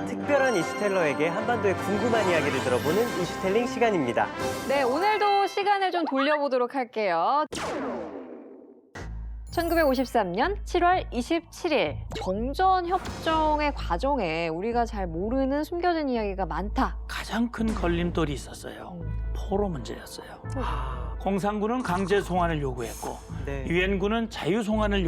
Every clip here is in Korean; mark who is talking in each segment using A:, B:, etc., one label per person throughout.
A: 특별한 이슈텔러에게 한반도의 궁금한 이야기를 들어보는 이슈텔링 시간입니다.
B: 네, 오늘도 시간을 좀 돌려보도록 할게요. 1953년 7월 27일 정전협정의 과정에 우리가 잘 모르는 숨겨진 이야기가 많다.
C: 가장 큰 걸림돌이 있었어요. 포로 문제였어요.
A: 아,
C: 공산군은 강제 송환을 요구했고
A: 네.
C: 유엔군은 자유 송환을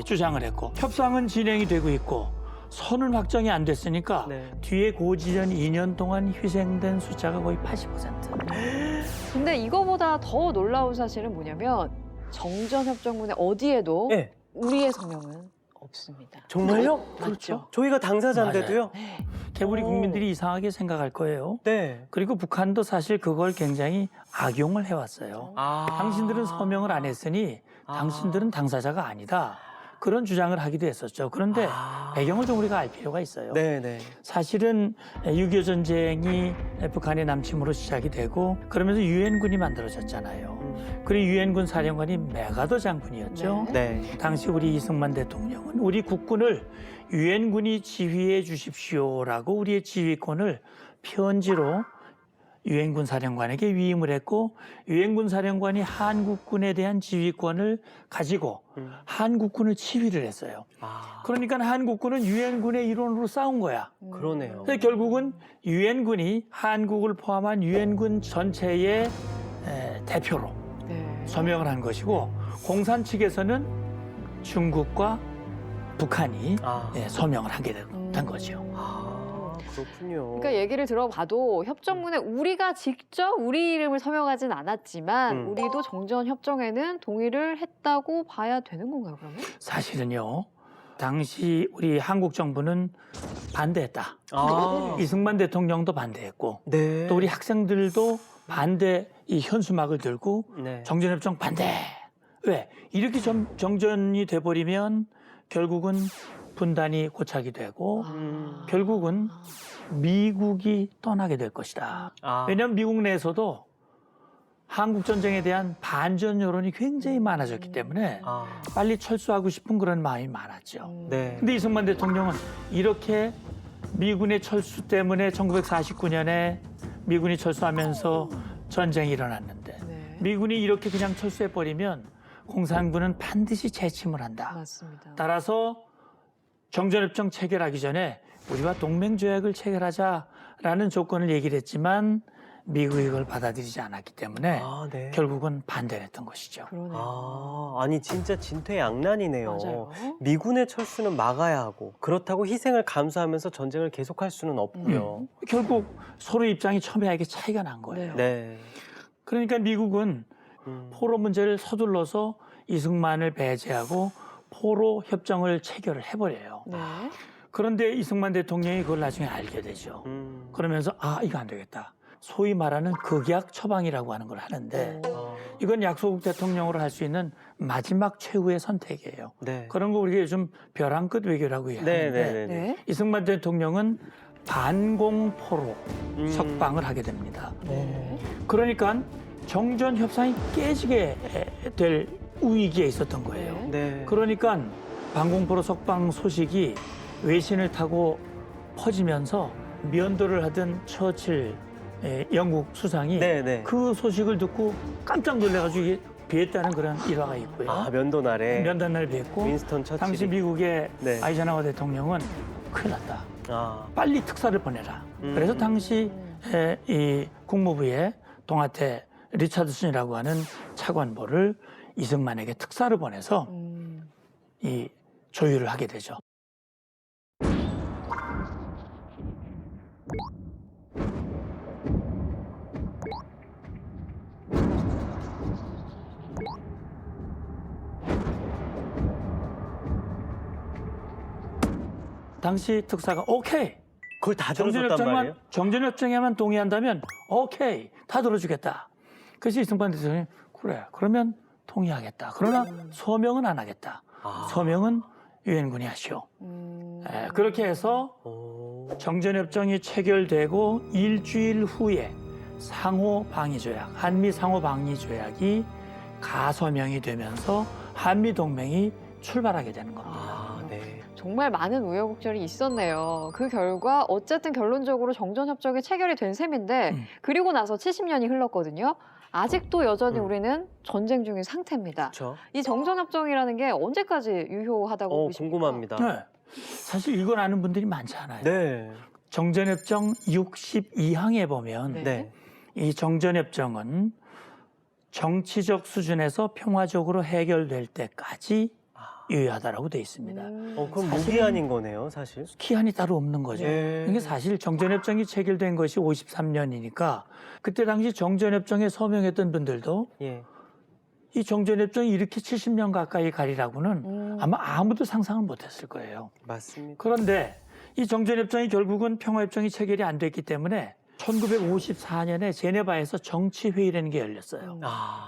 C: 주장을 했고 협상은 진행이 되고 있고 선은 확정이 안 됐으니까
A: 네.
C: 뒤에 고지전 2년 동안 희생된 숫자가 거의 80%.
B: 근데 이거보다 더 놀라운 사실은 뭐냐면 정전협정문에 어디에도
A: 네.
B: 우리의 성명은 없습니다.
A: 정말요?
B: 그렇죠.
A: 저희가 당사자인데도요?
B: 네.
C: 우리
A: 오.
C: 국민들이 이상하게 생각할 거예요.
A: 네.
C: 그리고 북한도 사실 그걸 굉장히 악용을 해왔어요.
A: 아.
C: 당신들은 서명을 안 했으니 당신들은 당사자가 아니다. 그런 주장을 하기도 했었죠. 그런데
A: 아.
C: 배경을 좀 우리가 알 필요가 있어요.
A: 네네.
C: 사실은 6.25 전쟁이 북한의 남침으로 시작이 되고 그러면서 유엔군이 만들어졌잖아요. 그리고 유엔군 사령관이 메가더 장군이었죠.
A: 네.
C: 당시 우리 이승만 대통령은 우리 국군을 유엔군이 지휘해 주십시오라고 우리의 지휘권을 편지로 유엔군 사령관에게 위임을 했고 유엔군 사령관이 한국군에 대한 지휘권을 가지고 한국군을 지휘를 했어요.
A: 아.
C: 그러니까 한국군은 유엔군의 일원으로 싸운 거야.
A: 그러네요.
C: 그래서 결국은 유엔군이 한국을 포함한 유엔군 전체의 대표로
B: 네.
C: 서명을 한 것이고 공산 측에서는 중국과 북한이
A: 아.
C: 서명을 하게 된 거죠.
A: 아, 그렇군요.
B: 그러니까 얘기를 들어봐도 협정문에 우리가 직접 우리 이름을 서명하진 않았지만 우리도 정전협정에는 동의를 했다고 봐야 되는 건가요, 그러면?
C: 사실은요. 당시 우리 한국 정부는 반대했다.
A: 아.
C: 이승만 대통령도 반대했고
A: 네.
C: 또 우리 학생들도 반대 이 현수막을 들고
A: 네.
C: 정전협정 반대. 왜? 이렇게 정전이 돼버리면 결국은 분단이 고착이 되고 결국은 미국이 떠나게 될 것이다.
A: 아.
C: 왜냐하면 미국 내에서도 한국 전쟁에 대한 반전 여론이 굉장히 많아졌기 때문에
A: 아.
C: 빨리 철수하고 싶은 그런 마음이 많았죠.
A: 네.
C: 근데 이승만 대통령은 이렇게 미군의 철수 때문에 1949년에 미군이 철수하면서 전쟁이 일어났는데
B: 네.
C: 미군이 이렇게 그냥 철수해버리면 공산군은 반드시 재침을 한다.
B: 맞습니다.
C: 따라서 정전협정 체결하기 전에 우리와 동맹조약을 체결하자라는 조건을 얘기를 했지만 미국이 이걸 받아들이지 않았기 때문에
A: 아, 네.
C: 결국은 반대를 했던 것이죠.
B: 그러네요.
A: 아, 아니 진짜 진퇴양난이네요.
B: 맞아요.
A: 미군의 철수는 막아야 하고 그렇다고 희생을 감수하면서 전쟁을 계속할 수는 없고요.
C: 결국 서로 입장이 첨예하게 차이가 난 거예요.
A: 네.
C: 그러니까 미국은 포로 문제를 서둘러서 이승만을 배제하고 포로 협정을 체결을 해버려요.
B: 네.
C: 그런데 이승만 대통령이 그걸 나중에 알게 되죠. 그러면서 이거 안 되겠다. 소위 말하는 극약 처방이라고 하는 걸 하는데 이건 약소국 대통령으로 할 수 있는 마지막 최후의 선택이에요.
A: 네.
C: 그런 거 우리가 요즘 벼랑 끝 외교라고 하는데
A: 네.
B: 네.
C: 이승만 대통령은 반공포로 석방을 하게 됩니다.
B: 네.
C: 그러니까 정전 협상이 깨지게 될 위기에 있었던 거예요.
A: 네.
C: 그러니까 반공포로 석방 소식이 외신을 타고 퍼지면서 면도를 하던 처칠 영국 수상이
A: 네.
C: 그 소식을 듣고 깜짝 놀라가지고 이게 비했다는 그런 일화가 있고요.
A: 아, 면도날에
C: 면단날 비했고
A: 윈스턴 처칠이.
C: 당시 미국의
A: 네.
C: 아이젠하워 대통령은 큰일 났다.
A: 아.
C: 빨리 특사를 보내라. 그래서 당시 이 국무부의 동아태 리차드슨이라고 하는 차관보를 이승만에게 특사를 보내서 이 조율을 하게 되죠. 당시 특사가 오케이.
A: 그걸 다 들어줬단 말이에요?
C: 정전협정에만 동의한다면 오케이. 다 들어주겠다. 그래서 이승만 대통령이 그래. 그러면 동의하겠다. 그러나 서명은 안 하겠다. 서명은 유엔군이 하시오. 그렇게 해서 정전협정이 체결되고 일주일 후에 상호방위조약, 한미 상호방위조약이 가서명이 되면서 한미동맹이 출발하게 되는 겁니다.
A: 아, 네.
B: 정말 많은 우여곡절이 있었네요. 그 결과 어쨌든 결론적으로 정전협정이 체결이 된 셈인데 그리고 나서 70년이 흘렀거든요. 아직도 여전히 우리는 전쟁 중인 상태입니다.
A: 그렇죠.
B: 이 정전협정이라는 게 언제까지 유효하다고 보십니까?
A: 궁금합니다.
C: 네. 사실 이걸 아는 분들이 많지 않아요.
A: 네.
C: 정전협정 62항에 보면
B: 네.
A: 네.
C: 이 정전협정은 정치적 수준에서 평화적으로 해결될 때까지 유효하다라고 돼 있습니다.
A: 그럼
C: 사실은-
A: 무기한인 거네요, 사실.
C: 기한이 따로 없는 거죠.
A: 예.
C: 이게 사실 정전협정이 체결된 것이 53년이니까 그때 당시 정전협정에 서명했던 분들도
A: 예.
C: 이 정전협정이 이렇게 70년 가까이 가리라고는 아마 아무도 상상을 못했을 거예요.
A: 맞습니다.
C: 그런데 이 정전협정이 결국은 평화협정이 체결이 안 됐기 때문에 1954년에 제네바에서 정치회의라는 게 열렸어요.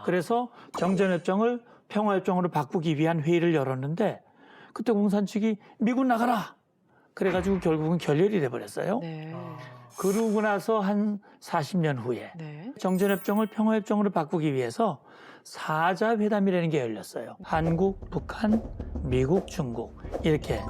C: 그래서 정전협정을 평화협정으로 바꾸기 위한 회의를 열었는데 그때 공산 측이 미군 나가라! 그래가지고 결국은 결렬이 돼버렸어요.
B: 네.
C: 그러고 나서 한 40년 후에
B: 네.
C: 정전협정을 평화협정으로 바꾸기 위해서 사자회담이라는 게 열렸어요. 한국, 북한, 미국, 중국 이렇게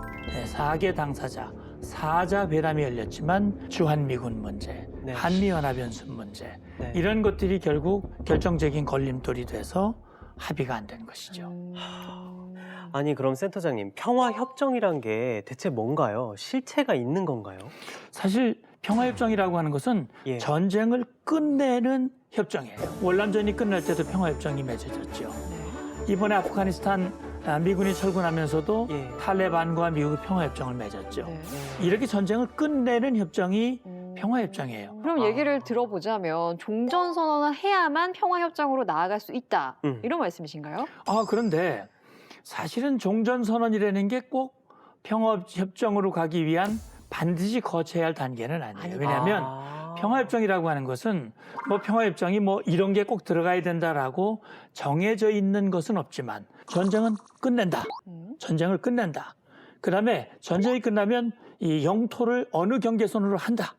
C: 4개 당사자 사자회담이 열렸지만 주한미군 문제,
A: 네.
C: 한미연합연습 문제
A: 네.
C: 이런 것들이 결국 결정적인 걸림돌이 돼서 합의가 안 된 것이죠.
A: 아니 그럼 센터장님, 평화협정이란 게 대체 뭔가요? 실체가 있는 건가요?
C: 사실 평화협정이라고 하는 것은
A: 예.
C: 전쟁을 끝내는 협정이에요. 월남전이 끝날 때도 평화협정이 맺어졌죠.
B: 네.
C: 이번에 아프가니스탄 미군이 철군하면서도
A: 예.
C: 탈레반과 미국이 평화협정을 맺었죠.
B: 네.
C: 이렇게 전쟁을 끝내는 협정이 평화협정이에요.
B: 그럼 얘기를 들어보자면 종전선언을 해야만 평화협정으로 나아갈 수 있다. 이런 말씀이신가요?
C: 그런데 사실은 종전선언이라는 게 꼭 평화협정으로 가기 위한 반드시 거쳐야 할 단계는 아니에요. 왜냐하면 평화협정이라고 하는 것은 평화협정이 이런 게 꼭 들어가야 된다라고 정해져 있는 것은 없지만 전쟁은 끝낸다. 전쟁을 끝낸다. 그다음에 전쟁이 끝나면 이 영토를 어느 경계선으로 한다.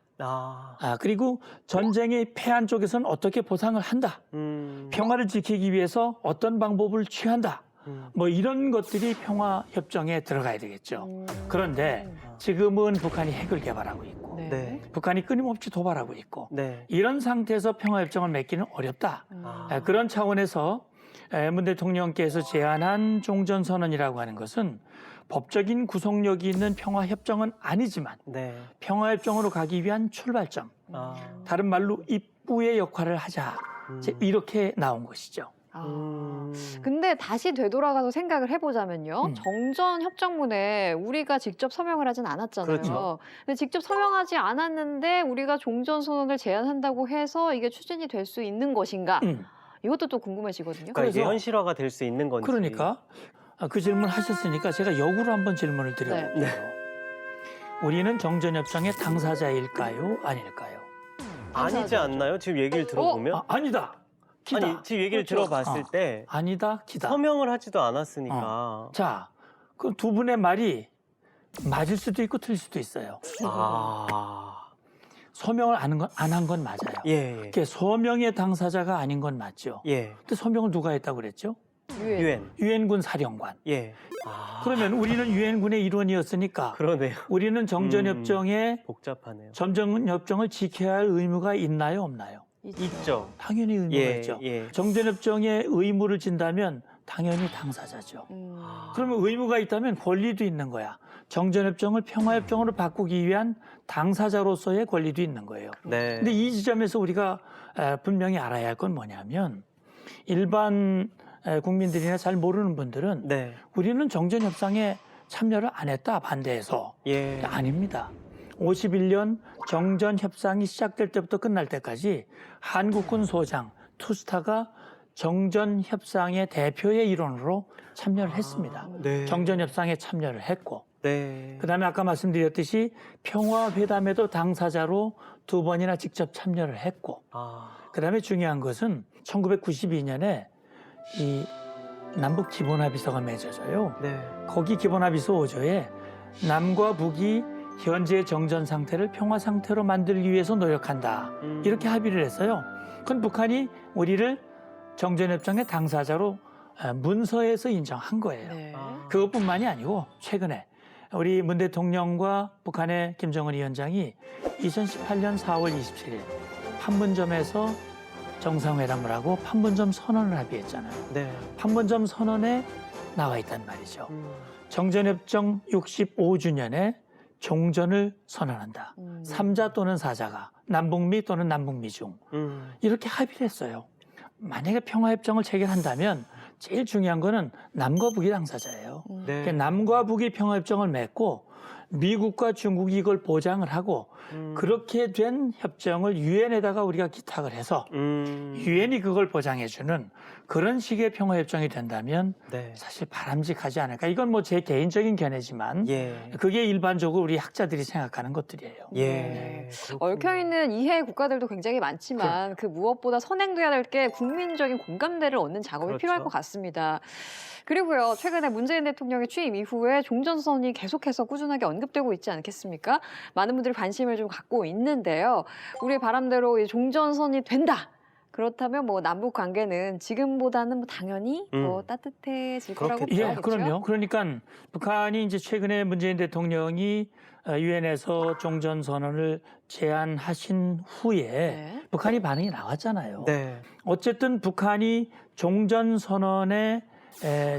C: 그리고 전쟁에 패한 쪽에서는 어떻게 보상을 한다. 평화를 지키기 위해서 어떤 방법을 취한다. 이런 것들이 평화협정에 들어가야 되겠죠. 그런데 지금은 북한이 핵을 개발하고 있고
B: 네.
A: 네.
C: 북한이 끊임없이 도발하고 있고
A: 네.
C: 이런 상태에서 평화협정을 맺기는 어렵다. 그런 차원에서 문 대통령께서 제안한 종전선언이라고 하는 것은 법적인 구속력이 있는 평화협정은 아니지만
A: 네.
C: 평화협정으로 가기 위한 출발점, 다른 말로 입구의 역할을 하자. 이제 이렇게 나온 것이죠.
B: 근데 다시 되돌아가서 생각을 해보자면요. 정전협정문에 우리가 직접 서명을 하진 않았잖아요.
A: 그렇죠.
B: 근데 직접 서명하지 않았는데 우리가 종전선언을 제안한다고 해서 이게 추진이 될 수 있는 것인가? 이것도 또 궁금해지거든요.
A: 그러니까 이게
C: 그래서-
A: 현실화가 될 수 있는 건지.
C: 그러니까 그 질문 하셨으니까 제가 역으로 한번 질문을 드려볼게요.
A: 네.
C: 우리는 정전협정의 당사자일까요? 아닐까요?
A: 아니지 않나요? 지금 얘기를 들어보면.
C: 아니다. 기다.
A: 아니 지금 얘기를
C: 그렇죠.
A: 들어봤을 때
C: 아니다. 기다.
A: 서명을 하지도 않았으니까.
C: 자, 그 두 분의 말이 맞을 수도 있고 틀릴 수도 있어요. 서명을 안 한 건 맞아요.
A: 예.
C: 그게 서명의 당사자가 아닌 건 맞죠.
A: 예.
C: 근데 서명을 누가 했다고 그랬죠?
A: 유엔.
C: 유엔군 사령관.
A: 예.
C: 그러면 우리는 유엔군의 일원이었으니까
A: 그러네요.
C: 우리는 정전협정에
A: 복잡하네요.
C: 정전협정을 지켜야 할 의무가 있나요, 없나요?
A: 있죠.
C: 당연히 의무가
A: 예.
C: 있죠.
A: 예.
C: 정전협정에 의무를 진다면 당연히 당사자죠. 그러면 의무가 있다면 권리도 있는 거야. 정전협정을 평화협정으로 바꾸기 위한 당사자로서의 권리도 있는 거예요.
A: 네.
C: 근데 이 지점에서 우리가 분명히 알아야 할 건 뭐냐면 일반 국민들이나 잘 모르는 분들은
A: 네.
C: 우리는 정전협상에 참여를 안 했다, 반대해서.
A: 예.
C: 아닙니다. 51년 정전협상이 시작될 때부터 끝날 때까지 한국군 소장 투스타가 정전협상의 대표의 일원으로 참여를 했습니다.
A: 네.
C: 정전협상에 참여를 했고
A: 네.
C: 그다음에 아까 말씀드렸듯이 평화회담에도 당사자로 2번이나 직접 참여를 했고 그다음에 중요한 것은 1992년에 이 남북 기본합의서가 맺어져요.
A: 네.
C: 거기 기본합의서 5조에 남과 북이 현재 정전 상태를 평화 상태로 만들기 위해서 노력한다. 이렇게 합의를 했어요. 그건 북한이 우리를 정전협정의 당사자로 문서에서 인정한 거예요.
B: 네.
C: 그것뿐만이 아니고 최근에 우리 문 대통령과 북한의 김정은 위원장이 2018년 4월 27일 판문점에서 정상회담을 하고 판문점 선언을 합의했잖아요.
A: 네.
C: 판문점 선언에 나와 있단 말이죠.
A: 음.
C: 정전협정 65주년에 종전을 선언한다. 삼자 또는 사자가 남북미 또는 남북미 중 이렇게 합의를 했어요. 만약에 평화협정을 체결한다면 제일 중요한 거는 남과 북이 당사자예요.
A: 네.
C: 그러니까 남과 북이 평화협정을 맺고 미국과 중국이 이걸 보장을 하고 그렇게 된 협정을 유엔에다가 우리가 기탁을 해서 유엔이 그걸 보장해주는 그런 식의 평화협정이 된다면
A: 네.
C: 사실 바람직하지 않을까. 이건 뭐 제 개인적인 견해지만
A: 예.
C: 그게 일반적으로 우리 학자들이 생각하는 것들이에요.
A: 예.
B: 얽혀있는 이해 국가들도 굉장히 많지만 그 무엇보다 선행돼야 될 게 국민적인 공감대를 얻는 작업이
A: 그렇죠.
B: 필요할 것 같습니다. 그리고요, 최근에 문재인 대통령의 취임 이후에 종전선언이 계속해서 꾸준하게 언급되고 있지 않겠습니까? 많은 분들이 관심을 좀 갖고 있는데요. 우리의 바람대로 이 종전선언이 된다. 그렇다면 뭐 남북 관계는 지금보다는 뭐 당연히 더 따뜻해질 거라고
A: 그렇겠죠.
B: 봐야겠죠.
C: 그럼요. 그러니까 북한이 이제 최근에 문재인 대통령이 유엔에서 종전 선언을 제안하신 후에
B: 네.
C: 북한이 반응이 나왔잖아요.
A: 네.
C: 어쨌든 북한이 종전 선언의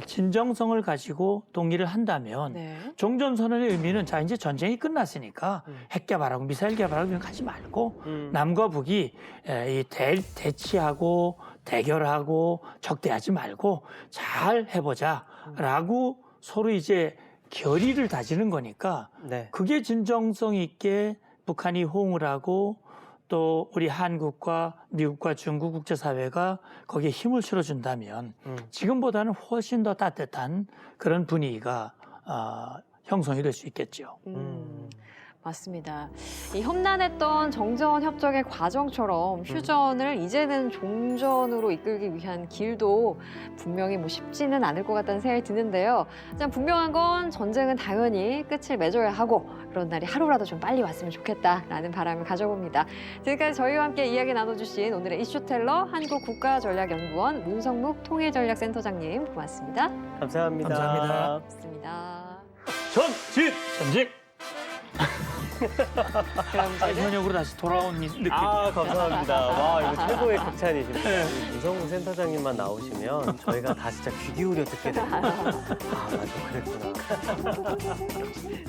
C: 진정성을 가지고 동의를 한다면
B: 네.
C: 종전 선언의 의미는 자 이제 전쟁이 끝났으니까 핵 개발하고 미사일 개발하고 이런 거 하지 말고 남과 북이 이 대치하고 대결하고 적대하지 말고 잘 해보자라고 서로 이제 결의를 다지는 거니까
A: 네.
C: 그게 진정성 있게 북한이 호응을 하고 또 우리 한국과 미국과 중국 국제사회가 거기에 힘을 실어준다면 지금보다는 훨씬 더 따뜻한 그런 분위기가 형성이 될 수 있겠죠.
B: 맞습니다. 이 험난했던 정전협정의 과정처럼 휴전을 이제는 종전으로 이끌기 위한 길도 분명히 뭐 쉽지는 않을 것 같다는 생각이 드는데요. 참 분명한 건 전쟁은 당연히 끝을 맺어야 하고 그런 날이 하루라도 좀 빨리 왔으면 좋겠다라는 바람을 가져봅니다. 지금까지 저희와 함께 이야기 나눠주신 오늘의 이슈텔러 한국국가전략연구원 문성묵 통일전략센터장님 고맙습니다.
A: 감사합니다.
C: 감사합니다.
B: 고맙습니다.
C: 전직!
B: 그럼 이제는
C: 현역으로 다시 돌아온 느낌.
A: 감사합니다. 와, 이거 최고의 극찬이십니다. 이성우 센터장님만 나오시면 저희가 다 진짜 귀 기울여 듣게 됩니다. 맞아, 그랬구나.
B: 네.